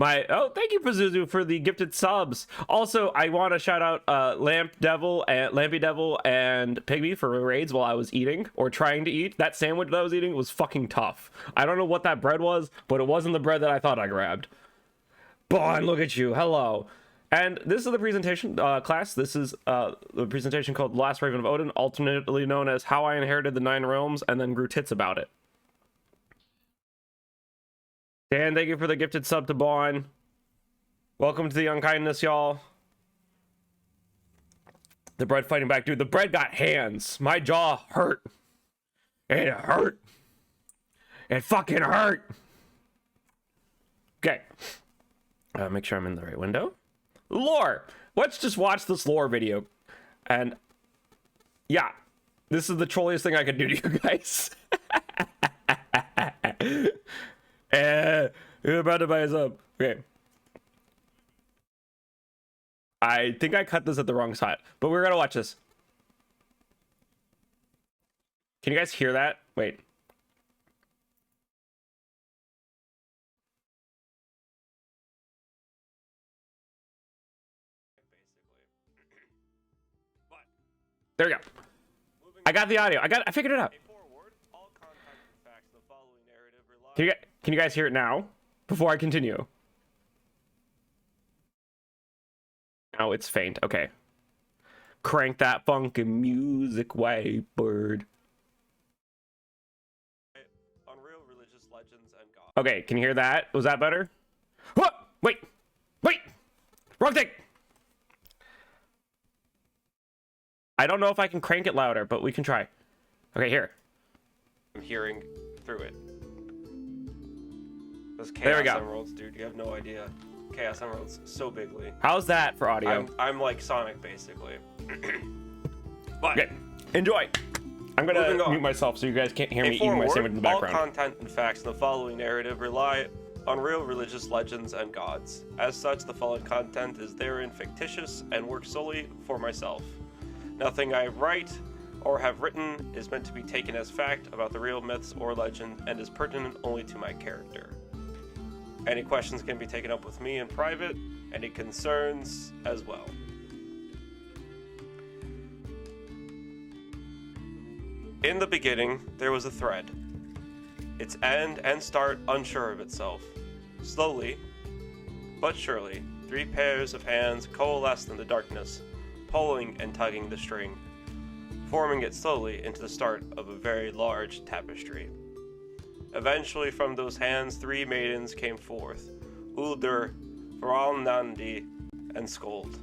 Thank you, Pazuzu, for the gifted subs. Also, I want to shout out Lampy Devil and Pygmy for raids while I was eating or trying to eat. That sandwich that I was eating was fucking tough. I don't know what that bread was, but it wasn't the bread that I thought I grabbed. Bon, look at you. Hello. And this is the presentation class. This is the presentation called The Last Raven of Odin, alternately known as How I Inherited the Nine Realms and Then Grew Tits About It. Dan, thank you for the gifted sub to Bon. Welcome to the unkindness, y'all. The bread fighting back. Dude, the bread got hands. My jaw hurt. It hurt. It fucking hurt. Okay. Make sure I'm in the right window. Lore. Let's just watch this lore video. And yeah, this is the trolliest thing I could do to you guys. You're about to buy us up. Okay. I think I cut this at the wrong side, but we're gonna watch this. Can you guys hear that? Wait. There we go. I got the audio. I figured it out. Can you guys hear it now? Before I continue. Oh, it's faint. Okay. Crank that funky music way, bird. Unreal religious legends and gods. Okay, can you hear that? Was that better? What? Wait! Wrong thing! I don't know if I can crank it louder, but we can try. Okay, here. I'm hearing through it. Those Chaos Emeralds, dude, you have no idea. Chaos Emeralds, so bigly. How's that for audio? I'm like Sonic, basically. But okay. Enjoy. I'm gonna mute myself so you guys can't hear me eating my sandwich in the background. All content and facts in the following narrative rely on real religious legends and gods. As such, the following content is therein fictitious and works solely for myself. Nothing I write or have written is meant to be taken as fact about the real myths or legend and is pertinent only to my character. Any questions can be taken up with me in private, any concerns as well. In the beginning, there was a thread. Its end and start unsure of itself. Slowly, but surely, 3 pairs of hands coalesced in the darkness, pulling and tugging the string, forming it slowly into the start of a very large tapestry. Eventually, from those hands, 3 maidens came forth, Uldur, Varalnandi, and Skold.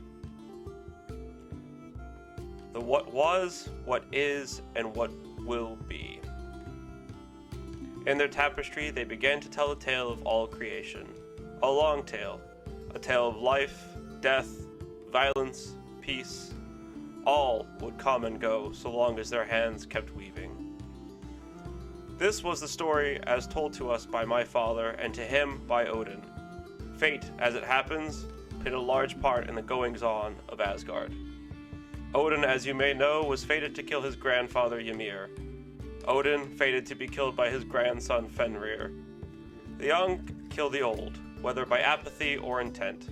The what was, what is, and what will be. In their tapestry, they began to tell the tale of all creation. A long tale. A tale of life, death, violence, peace. All would come and go so long as their hands kept weaving. This was the story as told to us by my father and to him by Odin. Fate, as it happens, played a large part in the goings-on of Asgard. Odin, as you may know, was fated to kill his grandfather Ymir. Odin fated to be killed by his grandson Fenrir. The young kill the old, whether by apathy or intent.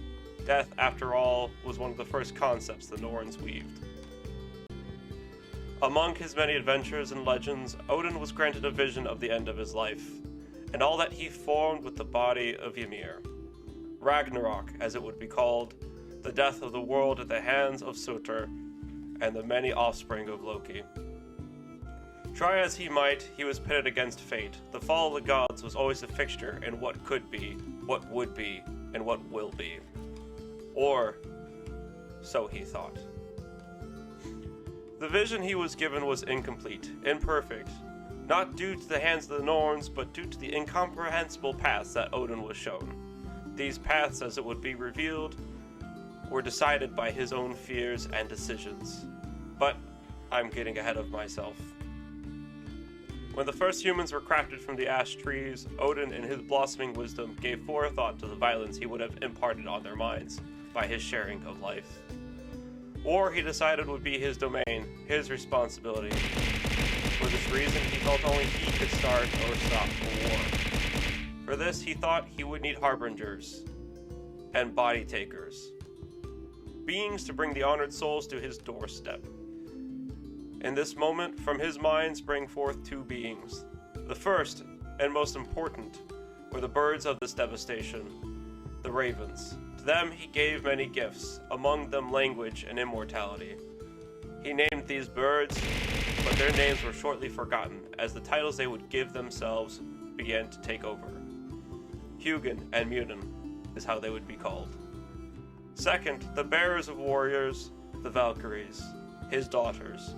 Death, after all, was one of the first concepts the Norns weaved. Among his many adventures and legends, Odin was granted a vision of the end of his life, and all that he formed with the body of Ymir. Ragnarok, as it would be called, the death of the world at the hands of Surtur, and the many offspring of Loki. Try as he might, he was pitted against fate. The fall of the gods was always a fixture in what could be, what would be, and what will be. Or, so he thought. The vision he was given was incomplete, imperfect, not due to the hands of the Norns, but due to the incomprehensible paths that Odin was shown. These paths, as it would be revealed, were decided by his own fears and decisions. But I'm getting ahead of myself. When the first humans were crafted from the ash trees, Odin, in his blossoming wisdom, gave forethought to the violence he would have imparted on their minds by his sharing of life. War, he decided, would be his domain, his responsibility. For this reason, he felt only he could start or stop the war. For this, he thought he would need harbingers, and body takers, beings to bring the honored souls to his doorstep. In this moment, from his mind sprang forth two beings. The first, and most important, were the birds of this devastation, the ravens. To them he gave many gifts, among them language and immortality. He named these birds, but their names were shortly forgotten, as the titles they would give themselves began to take over. Hugin and Munin is how they would be called. Second, the bearers of warriors, the Valkyries, his daughters.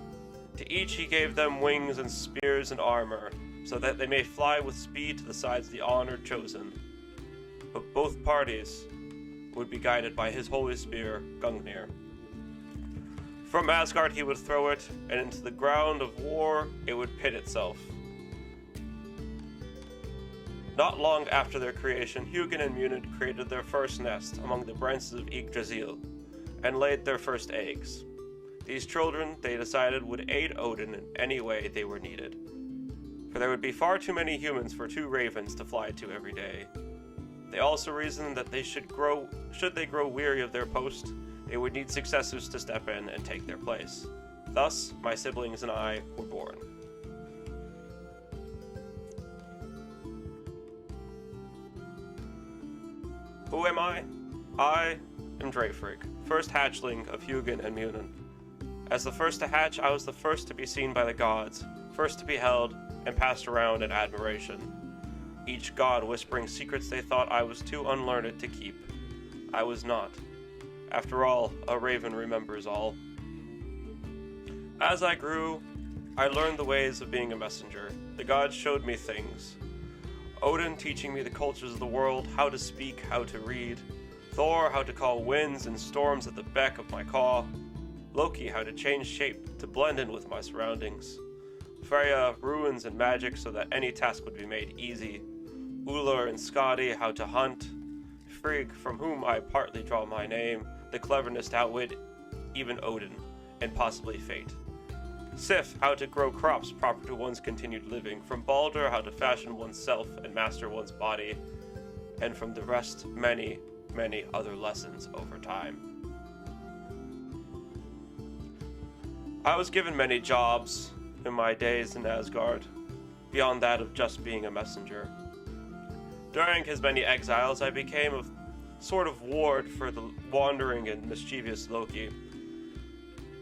To each he gave them wings and spears and armor, so that they may fly with speed to the sides of the honored chosen. But both parties would be guided by his holy spear, Gungnir. From Asgard he would throw it, and into the ground of war it would pit itself. Not long after their creation, Hugin and Munin created their first nest among the branches of Yggdrasil, and laid their first eggs. These children, they decided, would aid Odin in any way they were needed, for there would be far too many humans for two ravens to fly to every day. They also reasoned that should they grow weary of their post, they would need successors to step in and take their place. Thus, my siblings and I were born. Who am I? I am Drayfrig, first hatchling of Hugin and Munin. As the first to hatch, I was the first to be seen by the gods, first to be held and passed around in admiration, each god whispering secrets they thought I was too unlearned to keep. I was not. After all, a raven remembers all. As I grew, I learned the ways of being a messenger. The gods showed me things. Odin teaching me the cultures of the world, how to speak, how to read. Thor how to call winds and storms at the beck of my caw. Loki how to change shape to blend in with my surroundings. Freya ruins and magic so that any task would be made easy. Ullr and Skadi how to hunt. Frigg, from whom I partly draw my name, the cleverness to outwit even Odin, and possibly fate. Sif, how to grow crops proper to one's continued living. From Baldur, how to fashion oneself and master one's body. And from the rest, many, many other lessons over time. I was given many jobs in my days in Asgard, beyond that of just being a messenger. During his many exiles, I became a sort of ward for the wandering and mischievous Loki.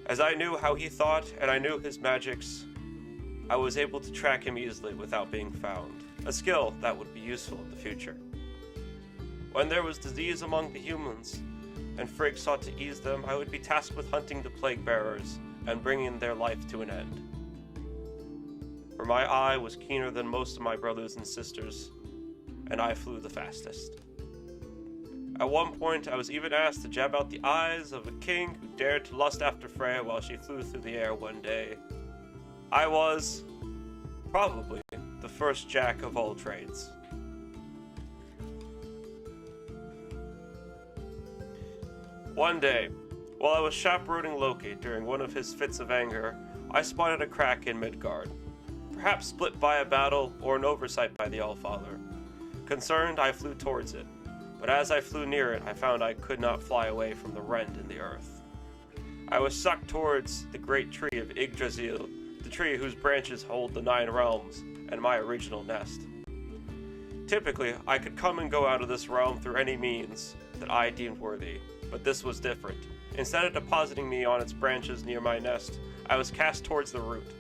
As I knew how he thought, and I knew his magics, I was able to track him easily without being found, a skill that would be useful in the future. When there was disease among the humans, and Frigg sought to ease them, I would be tasked with hunting the plague bearers and bringing their life to an end. For my eye was keener than most of my brothers and sisters, and I flew the fastest. At one point, I was even asked to jab out the eyes of a king who dared to lust after Freya while she flew through the air one day. I was, probably, the first jack of all trades. One day, while I was chaperoning Loki during one of his fits of anger, I spotted a crack in Midgard, perhaps split by a battle or an oversight by the Allfather. Concerned, I flew towards it. But as I flew near it, I found I could not fly away from the rend in the earth. I was sucked towards the great tree of Yggdrasil, the tree whose branches hold the 9 realms, and my original nest. Typically, I could come and go out of this realm through any means that I deemed worthy, but this was different. Instead of depositing me on its branches near my nest, I was cast towards the root.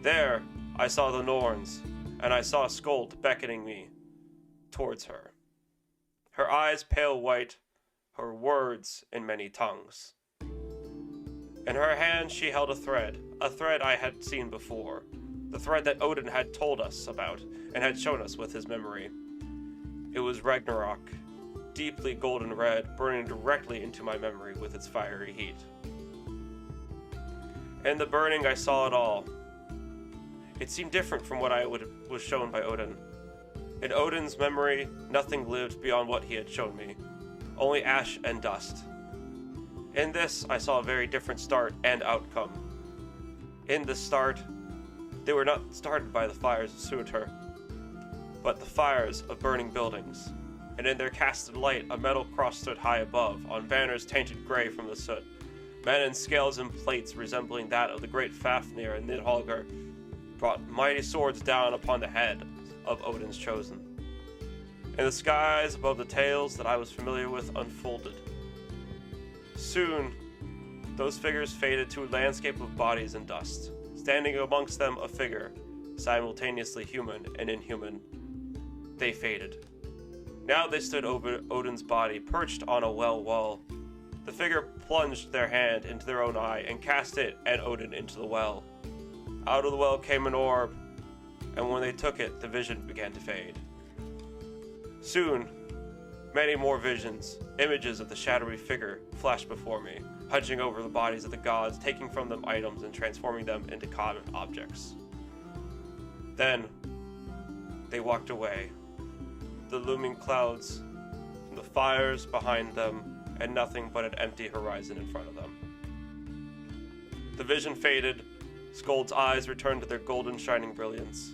There, I saw the Norns, and I saw Skuld beckoning me towards her. Her eyes pale white, her words in many tongues. In her hand she held a thread I had seen before, the thread that Odin had told us about and had shown us with his memory. It was Ragnarok, deeply golden red, burning directly into my memory with its fiery heat. In the burning I saw it all. It seemed different from what was shown by Odin. In Odin's memory, nothing lived beyond what he had shown me, only ash and dust. In this, I saw a very different start and outcome. In the start, they were not started by the fires of Surtur, but the fires of burning buildings. and in their casted light a metal cross stood high above, on banners tainted gray from the soot. Men in scales and plates resembling that of the great Fafnir and Nidhogger brought mighty swords down upon the head of Odin's chosen. In the skies above, the tales that I was familiar with unfolded. Soon, those figures faded to a landscape of bodies and dust. Standing amongst them a figure, simultaneously human and inhuman. They faded. Now they stood over Odin's body, perched on a well wall. The figure plunged their hand into their own eye and cast it and Odin into the well. Out of the well came an orb, and when they took it, the vision began to fade. Soon, many more visions, images of the shadowy figure, flashed before me, hunching over the bodies of the gods, taking from them items and transforming them into common objects. Then, they walked away, the looming clouds, from the fires behind them, and nothing but an empty horizon in front of them. The vision faded, Skold's eyes returned to their golden shining brilliance.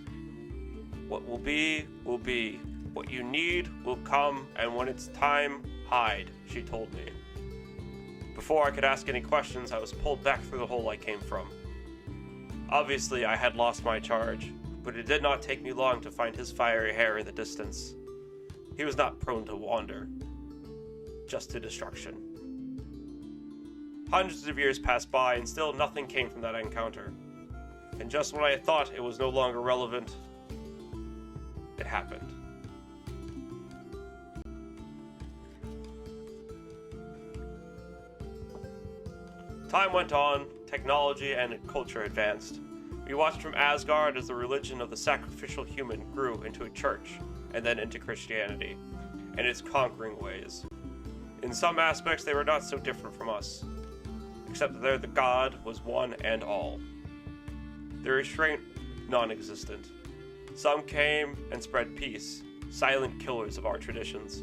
What will be, will be. What you need will come, and when it's time, hide, she told me. Before I could ask any questions, I was pulled back through the hole I came from. Obviously, I had lost my charge, but it did not take me long to find his fiery hair in the distance. He was not prone to wander, just to destruction. Hundreds of years passed by, and still nothing came from that encounter. And just when I thought it was no longer relevant, it happened. Time went on, technology and culture advanced. We watched from Asgard as the religion of the sacrificial human grew into a church, and then into Christianity, and its conquering ways. In some aspects, they were not so different from us, except that there the God was one and all. The restraint, non-existent. Some came and spread peace, silent killers of our traditions,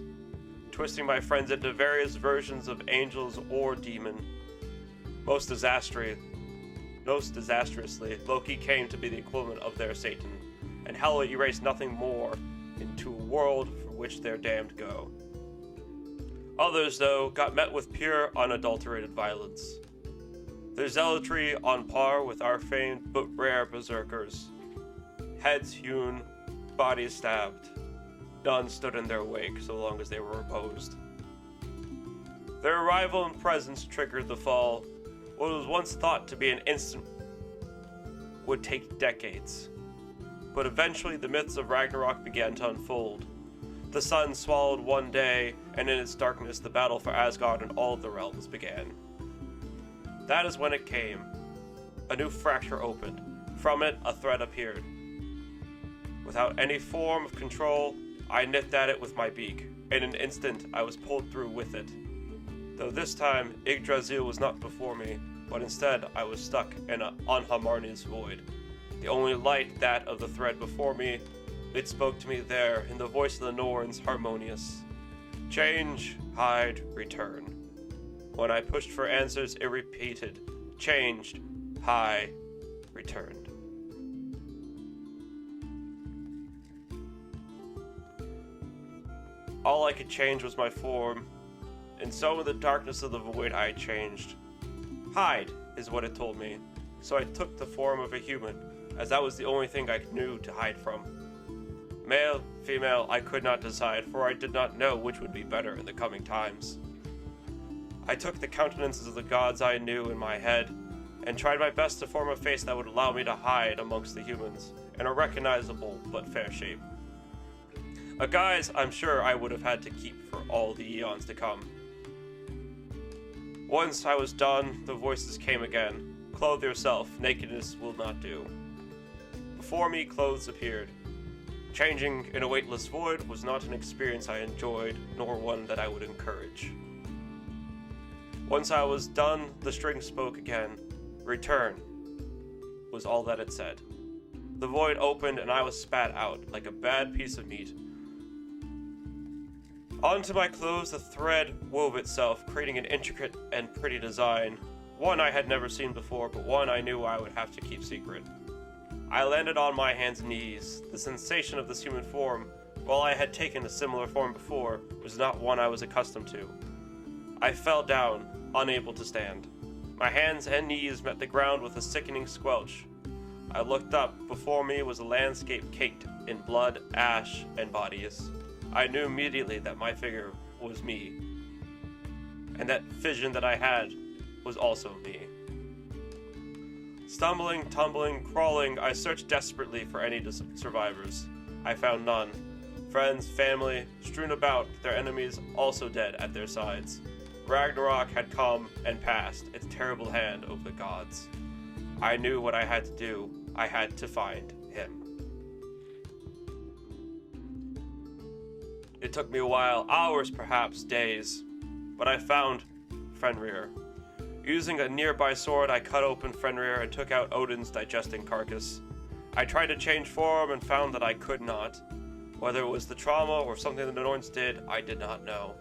twisting my friends into various versions of angels or demon. Most disastrously, Loki came to be the equivalent of their Satan, and hell erased nothing more into a world for which their damned go. Others, though, got met with pure, unadulterated violence. Their zealotry on par with our famed but rare berserkers. Heads hewn, bodies stabbed. None stood in their wake so long as they were opposed. Their arrival and presence triggered the fall. What was once thought to be an instant would take decades. But eventually the myths of Ragnarok began to unfold. The sun swallowed one day, and in its darkness the battle for Asgard and all of the realms began. That is when it came. A new fracture opened. From it, a thread appeared. Without any form of control, I nipped at it with my beak. In an instant, I was pulled through with it. Though this time, Yggdrasil was not before me, but instead I was stuck in Anhamarni's void. The only light, that of the thread before me, it spoke to me there in the voice of the Norns, harmonious. Change, hide, return. When I pushed for answers, it repeated. Changed, hide, returned. All I could change was my form, and so in the darkness of the void I changed. Hide is what it told me, so I took the form of a human, as that was the only thing I knew to hide from. Male, female, I could not decide, for I did not know which would be better in the coming times. I took the countenances of the gods I knew in my head, and tried my best to form a face that would allow me to hide amongst the humans, in a recognizable but fair shape. A guise I'm sure I would have had to keep for all the eons to come. Once I was done, the voices came again. Clothe yourself, nakedness will not do. Before me, clothes appeared. Changing in a weightless void was not an experience I enjoyed, nor one that I would encourage. Once I was done, the string spoke again. Return was all that it said. The void opened and I was spat out like a bad piece of meat. Onto my clothes the thread wove itself, creating an intricate and pretty design. One I had never seen before, but one I knew I would have to keep secret. I landed on my hands and knees. The sensation of this human form while I had taken a similar form before, was not one I was accustomed to. I fell down, unable to stand. My hands and knees met the ground with a sickening squelch. I looked up. Before me was a landscape caked in blood, ash, and bodies. I knew immediately that my figure was me, and that vision that I had was also me. Stumbling, tumbling, crawling, I searched desperately for any survivors. I found none. Friends, family, strewn about, their enemies also dead at their sides. Ragnarok had come and passed, its terrible hand over the gods. I knew what I had to do. I had to find him. It took me a while, hours perhaps, days, but I found Fenrir. Using a nearby sword, I cut open Fenrir and took out Odin's digesting carcass. I tried to change form and found that I could not. Whether it was the trauma or something the Norns did, I did not know.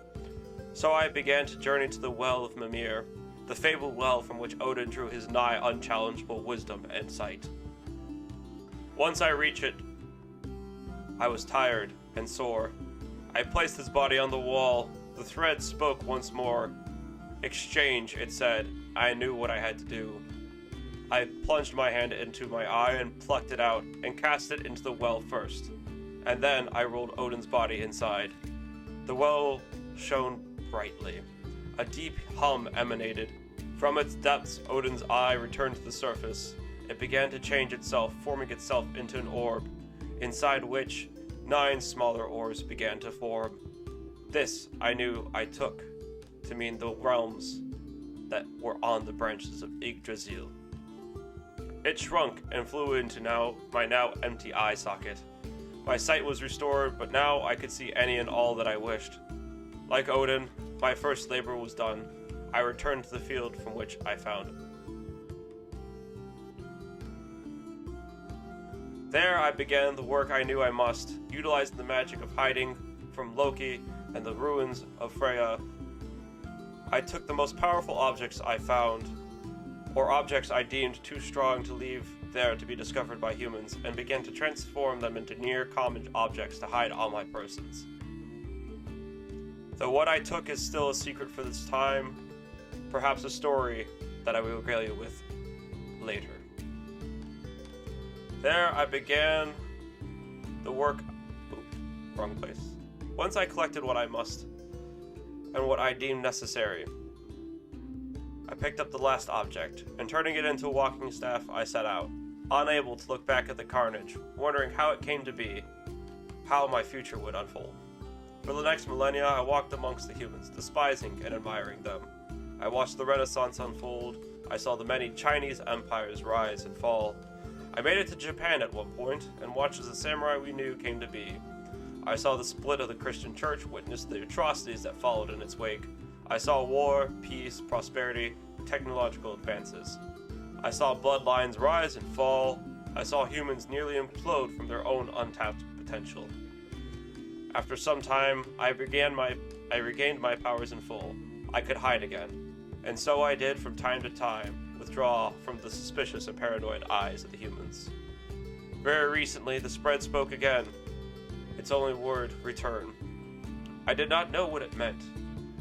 So I began to journey to the Well of Mimir, the fabled well from which Odin drew his nigh unchallengeable wisdom and sight. Once I reached it, I was tired and sore. I placed his body on the wall. The thread spoke once more. Exchange, it said. I knew what I had to do. I plunged my hand into my eye and plucked it out and cast it into the well first. And then I rolled Odin's body inside. The well shone brightly. A deep hum emanated. From its depths, Odin's eye returned to the surface. It began to change itself, forming itself into an orb, inside which 9 smaller orbs began to form. This I knew I took to mean the realms that were on the branches of Yggdrasil. It shrunk and flew into my now empty eye socket. My sight was restored, but now I could see any and all that I wished. Like Odin, my first labor was done. I returned to the field from which I found it. There I began the work I knew I must, utilizing the magic of hiding from Loki and the ruins of Freya. I took the most powerful objects I found, or objects I deemed too strong to leave there to be discovered by humans, and began to transform them into near-common objects to hide on my persons. Though what I took is still a secret for this time, perhaps a story that I will regale you with later. There I began the work... wrong place. Once I collected what I must, and what I deemed necessary, I picked up the last object, and turning it into a walking staff, I set out, unable to look back at the carnage, wondering how it came to be, how my future would unfold. For the next millennia, I walked amongst the humans, despising and admiring them. I watched the Renaissance unfold. I saw the many Chinese empires rise and fall. I made it to Japan at one point, and watched as the samurai we knew came to be. I saw the split of the Christian church, witnessed the atrocities that followed in its wake. I saw war, peace, prosperity, technological advances. I saw bloodlines rise and fall. I saw humans nearly implode from their own untapped potential. After some time, I regained my powers in full. I could hide again, and so I did from time to time, withdraw from the suspicious and paranoid eyes of the humans. Very recently, the spread spoke again. Its only word, return. I did not know what it meant,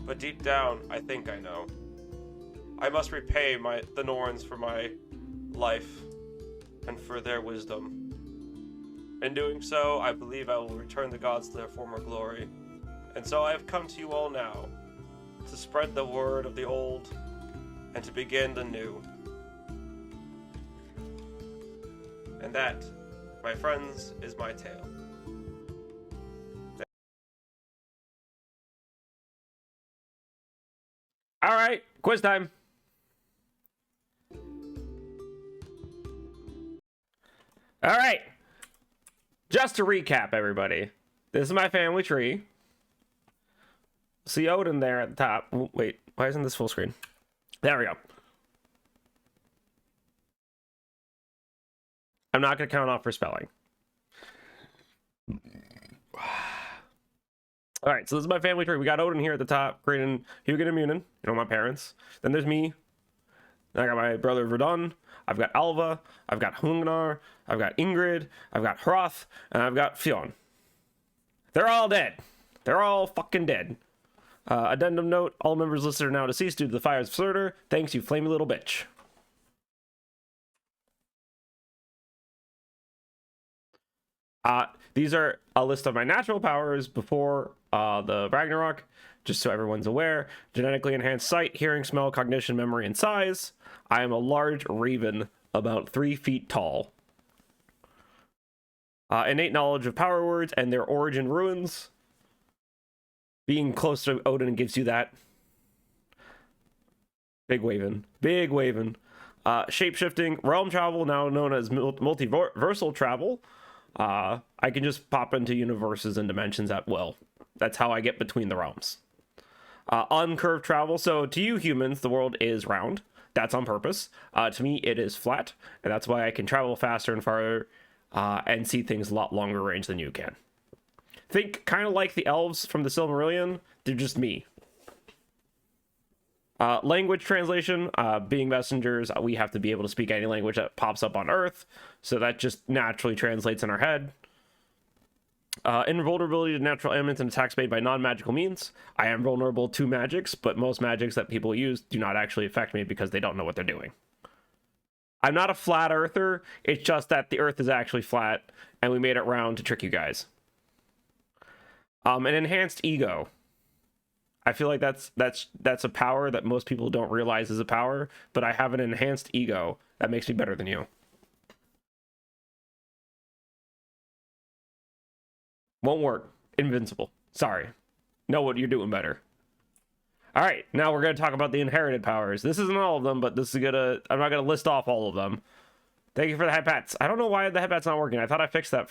but deep down, I think I know. I must repay the Norns for my life and for their wisdom. In doing so, I believe I will return the gods to their former glory. And so I have come to you all now, to spread the word of the old and to begin the new. And that, my friends, is my tale. All right, quiz time. All right. Just to recap, everybody. This is my family tree. See Odin there at the top. Wait, why isn't this full screen? There we go. I'm not going to count off for spelling. All right, so this is my family tree. We got Odin here at the top, creating Hugin and Munin, my parents. Then there's me. Then I got my brother Verdun. I've got Alva. I've got Hungnar. I've got Ingrid. I've got Hroth. And I've got Fionn. They're all dead. They're all fucking dead. Addendum note, all members listed are now deceased due to the fires of Surtur. Thanks, you flamey little bitch. These are a list of my natural powers before the Ragnarok, just so everyone's aware. Genetically enhanced sight, hearing, smell, cognition, memory, and size. I am a large raven, about 3 feet tall. Innate knowledge of power words and their origin ruins. Being close to Odin gives you that. Big Waven. Big Waven. Shape-shifting, realm travel, now known as multiversal travel. I can just pop into universes and dimensions at will. That's how I get between the realms. Uncurved travel. So to you humans, the world is round. That's on purpose. To me, it is flat. And that's why I can travel faster and farther and see things a lot longer range than you can. Think kind of like the elves from the Silmarillion. They're just me. Language translation. Being messengers, we have to be able to speak any language that pops up on Earth. So that just naturally translates in our head. Invulnerability to natural elements and attacks made by non-magical means. I am vulnerable to magics, but most magics that people use do not actually affect me because they don't know what they're doing. I'm not a flat earther. It's just that the Earth is actually flat, and we made it round to trick you guys. An enhanced ego. I feel like that's a power that most people don't realize is a power, but I have an enhanced ego that makes me better than you. Won't work. Invincible. Sorry. Know what you're doing better. All right, now we're going to talk about the inherited powers. This isn't all of them, but I'm not going to list off all of them. Thank you for the headpats. I don't know why the headpat's not working. I thought I fixed that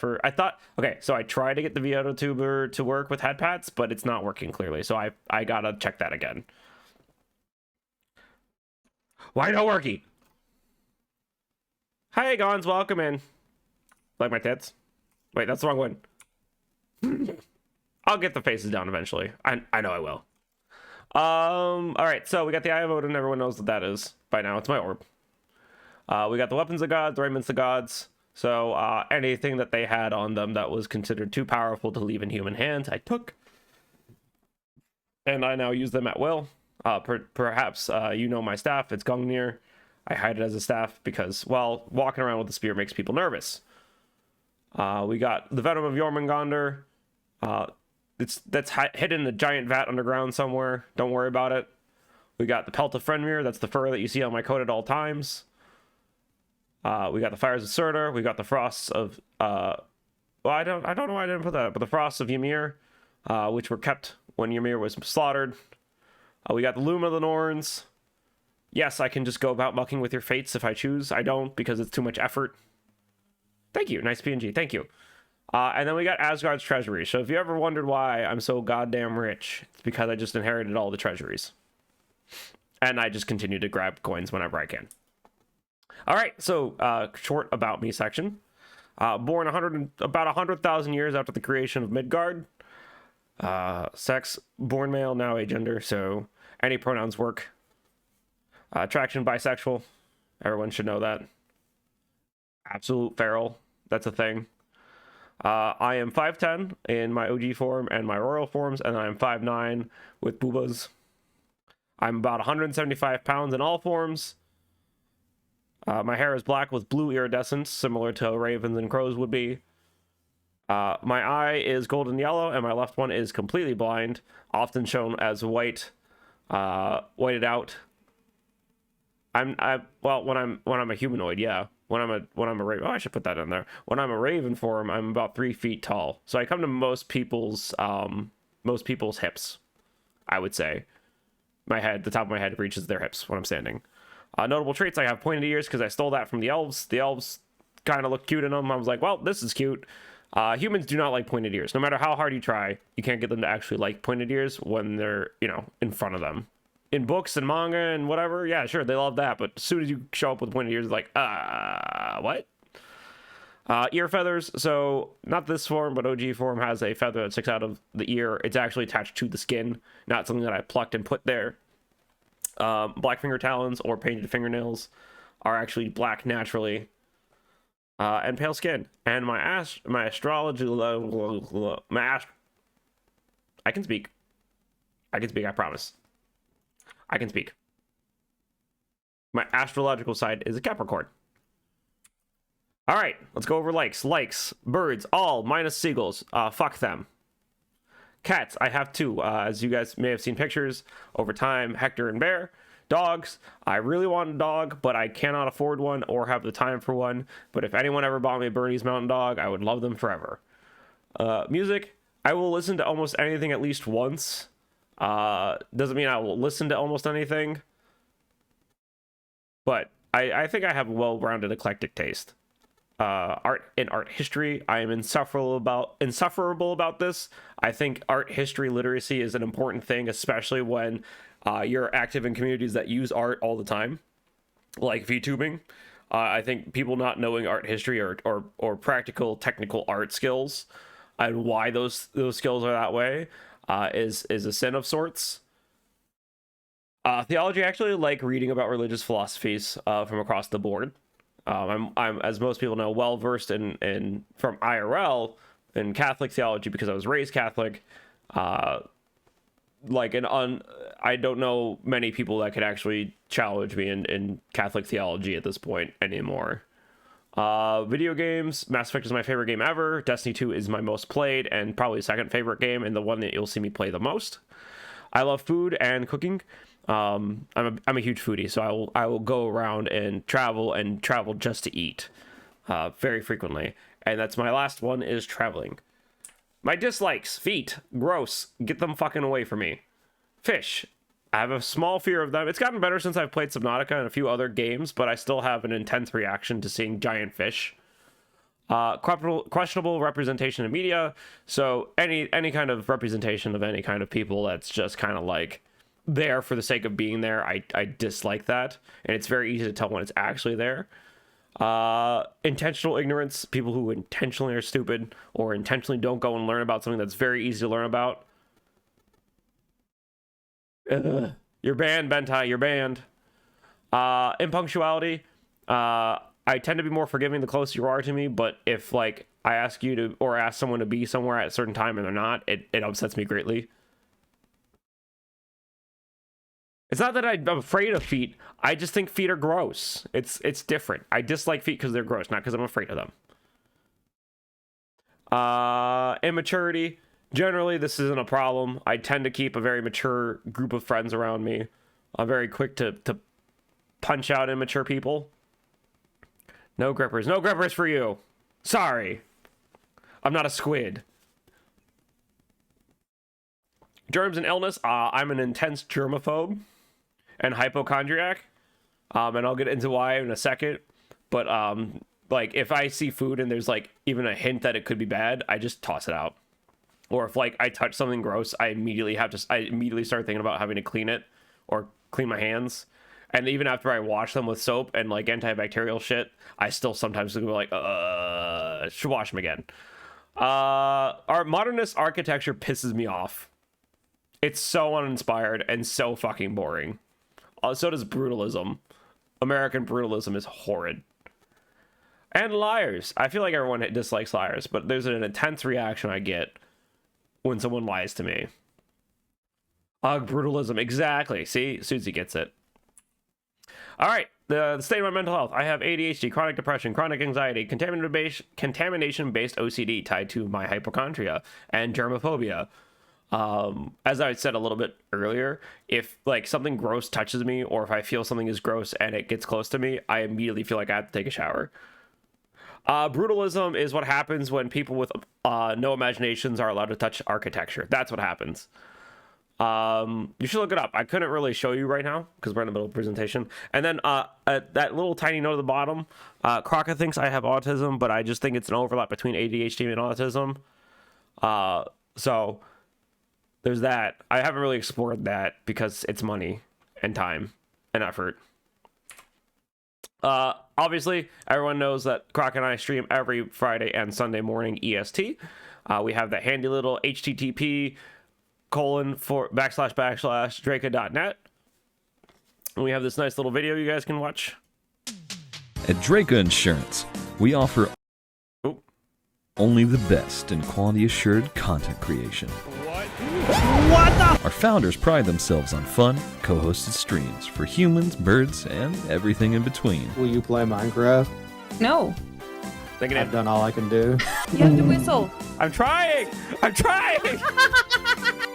okay, so I tried to get the Vioto tuber to work with headpats, but it's not working clearly. So I got to check that again. Why no worky? Hi, Gons, welcome in. Like my tits? Wait, that's the wrong one. I'll get the faces down eventually. I know I will. All right, so we got the Eye of Odin. Everyone knows what that is by now. It's my orb. We got the Weapons of Gods, the Raiments of Gods. So anything that they had on them that was considered too powerful to leave in human hands, I took. And I now use them at will. Perhaps you know my staff. It's Gungnir. I hide it as a staff because, well, walking around with the spear makes people nervous. We got the Venom of Jormungandr. That's hidden in a giant vat underground somewhere. Don't worry about it. We got the Pelt of Fenrir. That's the fur that you see on my coat at all times. We got the Fires of Surtur. We got the Frosts of well, I don't know why I didn't put that, but the Frosts of Ymir, which were kept when Ymir was slaughtered. We got the Loom of the Norns. Yes, I can just go about mucking with your fates if I choose. I don't because it's too much effort. Thank you. Nice PNG. Thank you. And then we got Asgard's treasury. So if you ever wondered why I'm so goddamn rich, it's because I just inherited all the treasuries. And I just continue to grab coins whenever I can. All right, so short about me section. Born about 100,000 years after the creation of Midgard. Sex, born male, now agender, so any pronouns work. Attraction, bisexual. Everyone should know that. Absolute feral. That's a thing. I am 5'10" in my OG form and my royal forms, and I am 5'9" with boobas. I'm about 175 pounds in all forms. My hair is black with blue iridescence, similar to ravens and crows would be. My eye is golden yellow, and my left one is completely blind, often shown as white, whited out. Well, when I'm a humanoid, yeah. When I'm a raven, I should put that in there. When I'm a raven form, I'm about 3 feet tall. So I come to most people's hips, I would say. The top of my head reaches their hips when I'm standing. Notable traits, I have pointed ears because I stole that from the elves. The elves kind of look cute in them. I was like, well, this is cute. Humans do not like pointed ears. No matter how hard you try, you can't get them to actually like pointed ears when they're, in front of them. In books and manga and whatever, yeah, sure, they love that. But as soon as you show up with pointed ears, it's like, what? Ear feathers. So not this form, but OG form has a feather that sticks out of the ear. It's actually attached to the skin, not something that I plucked and put there. Black finger talons or painted fingernails are actually black naturally. And pale skin. And my astrology level, I can speak. I can speak, I promise. I can speak. My astrological side is a Capricorn. All right, let's go over likes. Likes, birds, all minus seagulls. Fuck them. Cats, I have 2. As you guys may have seen pictures over time, Hector and Bear. Dogs, I really want a dog, but I cannot afford one or have the time for one. But if anyone ever bought me Bernie's Mountain Dog, I would love them forever. Music, I will listen to almost anything at least once. Doesn't mean I will listen to almost anything. But I think I have a well-rounded eclectic taste. Art and art history, I am insufferable about this. I think art history literacy is an important thing, especially when you're active in communities that use art all the time, like VTubing. I think people not knowing art history or practical technical art skills and why those skills are that way is a sin of sorts. Theology, I actually like reading about religious philosophies from across the board. I'm, as most people know, well versed in from IRL in Catholic theology because I was raised Catholic. I don't know many people that could actually challenge me in Catholic theology at this point anymore. Video games, Mass Effect is my favorite game ever. Destiny 2 is my most played and probably second favorite game, and the one that you'll see me play the most. I love food and cooking. I'm a huge foodie, so I will go around and travel just to eat very frequently. And that's my last one, is traveling. My dislikes: feet, gross, get them fucking away from me. Fish, I have a small fear of them. It's gotten better since I've played Subnautica and a few other games, but I still have an intense reaction to seeing giant fish. Questionable representation in media, so any kind of representation of any kind of people that's just kind of like there for the sake of being there, I dislike that, and it's very easy to tell when it's actually there. Intentional ignorance, people who intentionally are stupid or intentionally don't go and learn about something that's very easy to learn about. You're banned, Bentai, you're banned. Impunctuality, I tend to be more forgiving the closer you are to me, but if like I ask you to or ask someone to be somewhere at a certain time and they're not, it upsets me greatly. It's not that I'm afraid of feet. I just think feet are gross. It's different. I dislike feet because they're gross, not because I'm afraid of them. Immaturity. Generally, this isn't a problem. I tend to keep a very mature group of friends around me. I'm very quick to punch out immature people. No grippers. No grippers for you. Sorry. I'm not a squid. Germs and illness. I'm an intense germaphobe and hypochondriac, and I'll get into why in a second. But like if I see food and there's like even a hint that it could be bad, I just toss it out. Or if like I touch something gross, I immediately start thinking about having to clean it or clean my hands. And even after I wash them with soap and like antibacterial shit, I still sometimes go like, should wash them again. Our modernist architecture pisses me off. It's so uninspired and so fucking boring. So does brutalism. American brutalism is horrid. And liars. I feel like everyone dislikes liars, but there's an intense reaction I get when someone lies to me. Ugh, brutalism. Exactly. See? Susie gets it. All right. The state of my mental health. I have ADHD, chronic depression, chronic anxiety, contamination-based OCD tied to my hypochondria, and germophobia. As I said a little bit earlier, if like something gross touches me or if I feel something is gross and it gets close to me, I immediately feel like I have to take a shower. Brutalism is what happens when people with no imaginations are allowed to touch architecture. That's what happens. You should look it up. I couldn't really show you right now because we're in the middle of the presentation. And then that little tiny note at the bottom, Crockett thinks I have autism, but I just think it's an overlap between ADHD and autism. So there's that. I haven't really explored that because it's money and time and effort. Obviously, everyone knows that Croc and I stream every Friday and Sunday morning EST. We have that handy little http:// Drayka.net. And we have this nice little video you guys can watch. At Drayka Insurance, we offer only the best in quality assured content creation. What? Our founders pride themselves on fun, co-hosted streams for humans, birds, and everything in between. Will you play Minecraft? No. I've done all I can do. You have to whistle. I'm trying! I'm trying!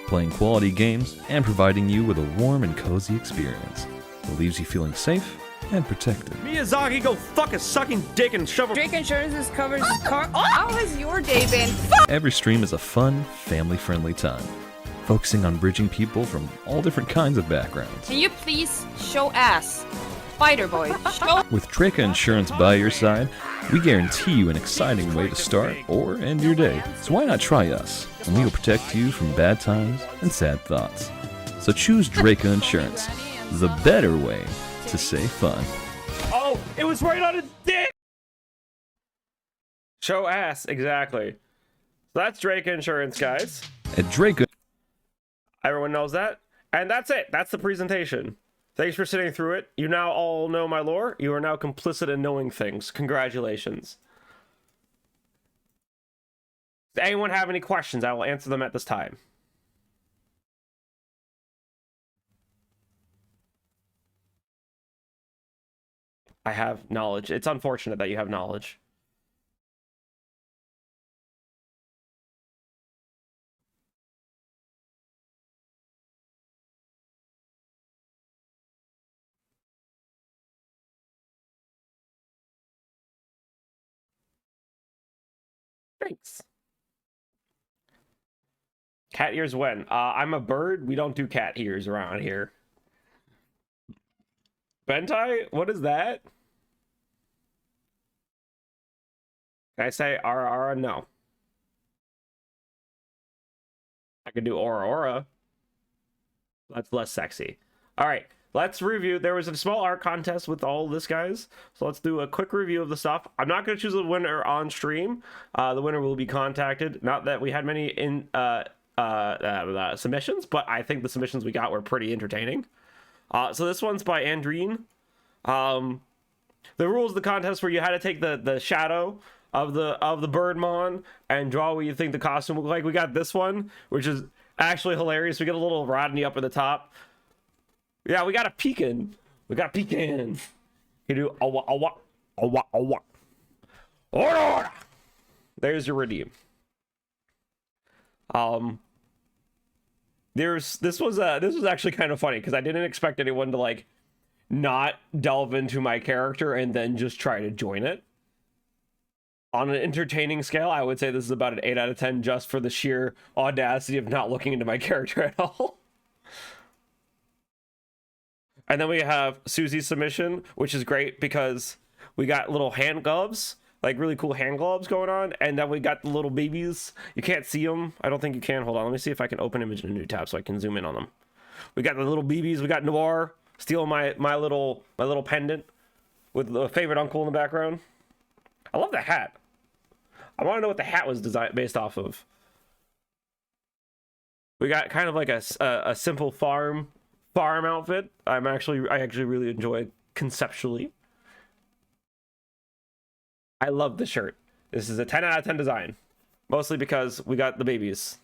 Playing quality games and providing you with a warm and cozy experience that leaves you feeling safe and protected. Miyazaki, go fuck a sucking dick and shove a... Drake Insurance's covers car. Oh, how has your day been? Every stream is a fun, family-friendly time, focusing on bridging people from all different kinds of backgrounds. Can you please show ass? Spider boy, show. With Drayba Insurance by your side, we guarantee you an exciting way to start or end your day. So why not try us? And we will protect you from bad times and sad thoughts. So choose Drayba Insurance, the better way to save fun. Oh, it was right on his dick! Show ass, exactly. So that's Drake Insurance, guys. At Drayba, Everyone knows that. And that's it. That's the presentation. Thanks for sitting through it. You now all know my lore. You are now complicit in knowing things. Congratulations. Does anyone have any questions? I will answer them at this time. I have knowledge. It's unfortunate that you have knowledge. Thanks. Cat ears when? I'm a bird. We don't do cat ears around here. Bentai? What is that? Can I say Ara Ara? No. I could do Aura Aura. That's less sexy. All right. Let's review. There was a small art contest with all this, guys. So let's do a quick review of the stuff. I'm not going to choose a winner on stream. The winner will be contacted. Not that we had many submissions, but I think the submissions we got were pretty entertaining. So this one's by Andreen. The rules of the contest were you had to take the shadow of the Birdmon and draw what you think the costume looked like. We got this one, which is actually hilarious. We get a little Rodney up at the top. Yeah, we got a peekin'. We got a peekin'. You do awa awa awa awa. Order. There's your redeem. This was actually kind of funny because I didn't expect anyone to like not delve into my character and then just try to join it. On an entertaining scale, I would say this is about an 8 out of 10 just for the sheer audacity of not looking into my character at all. And then we have Susie's submission, which is great because we got little hand gloves, like really cool hand gloves going on. And then we got the little babies. You can't see them. I don't think you can. Hold on. Let me see if I can open image in a new tab so I can zoom in on them. We got the little babies. We got Noir stealing my little pendant with the favorite uncle in the background. I love the hat. I want to know what the hat was based off of. We got kind of like a simple farm outfit. I actually really enjoy conceptually. I love the shirt. This is a 10 out of 10 design, mostly because we got the babies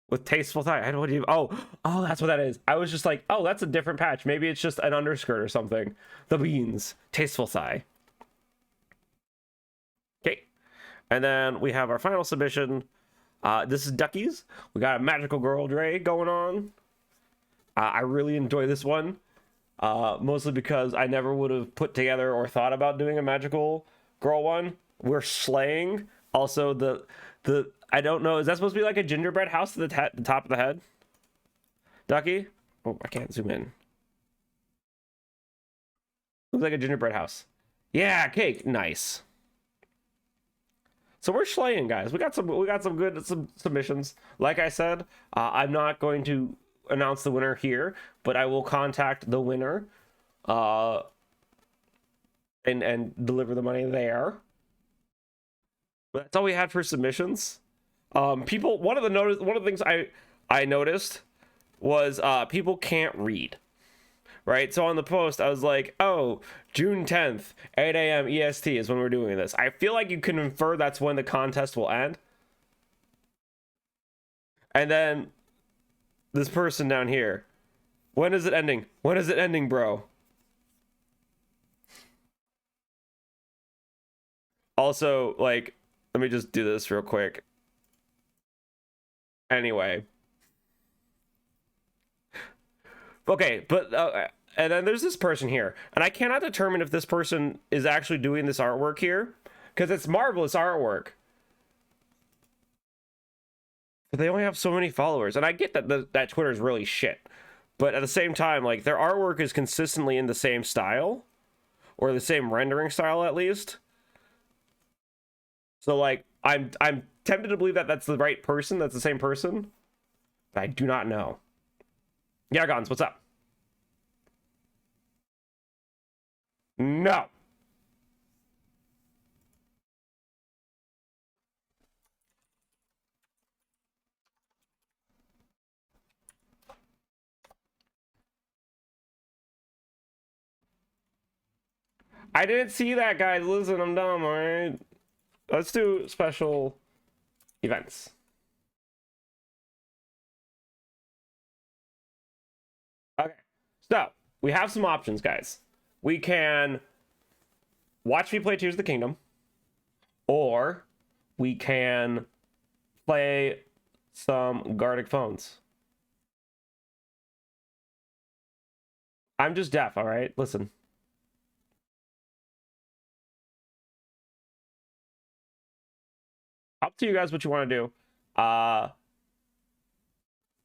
with tasteful thigh. I don't know what you. Oh, that's what that is. I was just like, oh, that's a different patch. Maybe it's just an underskirt or something. The beans, tasteful thigh. Okay, and then we have our final submission. This is Duckies. We got a magical girl Dre going on. I really enjoy this one. Mostly because I never would have put together or thought about doing a magical girl one. We're slaying. Also, the I don't know. Is that supposed to be like a gingerbread house at the top of the head? Ducky? Oh, I can't zoom in. Looks like a gingerbread house. Yeah, cake. Nice. So we're slaying, guys. We got some good submissions. Like I said, I'm not going to announce the winner here, but I will contact the winner, and deliver the money there. But that's all we had for submissions. People. One of the things I noticed was people can't read. Right, so on the post, I was like, oh, June 10th, 8 a.m. EST is when we're doing this. I feel like you can infer that's when the contest will end. And then this person down here. When is it ending? When is it ending, bro? Also, like, let me just do this real quick. Anyway. Okay, but and then there's this person here, and I cannot determine if this person is actually doing this artwork here, because it's marvelous artwork. But they only have so many followers, and I get that that Twitter is really shit. But at the same time, like, their artwork is consistently in the same style, or the same rendering style at least. So like, I'm tempted to believe that that's the right person, that's the same person, but I do not know. Yeah, Gons, what's up? No. I didn't see that, guys. Listen, I'm dumb, alright? Let's do special events. Okay, so we have some options, guys. We can watch me play Tears of the Kingdom, or we can play some Gartic Phones. I'm just deaf, all right? Listen. Up to you guys what you want to do.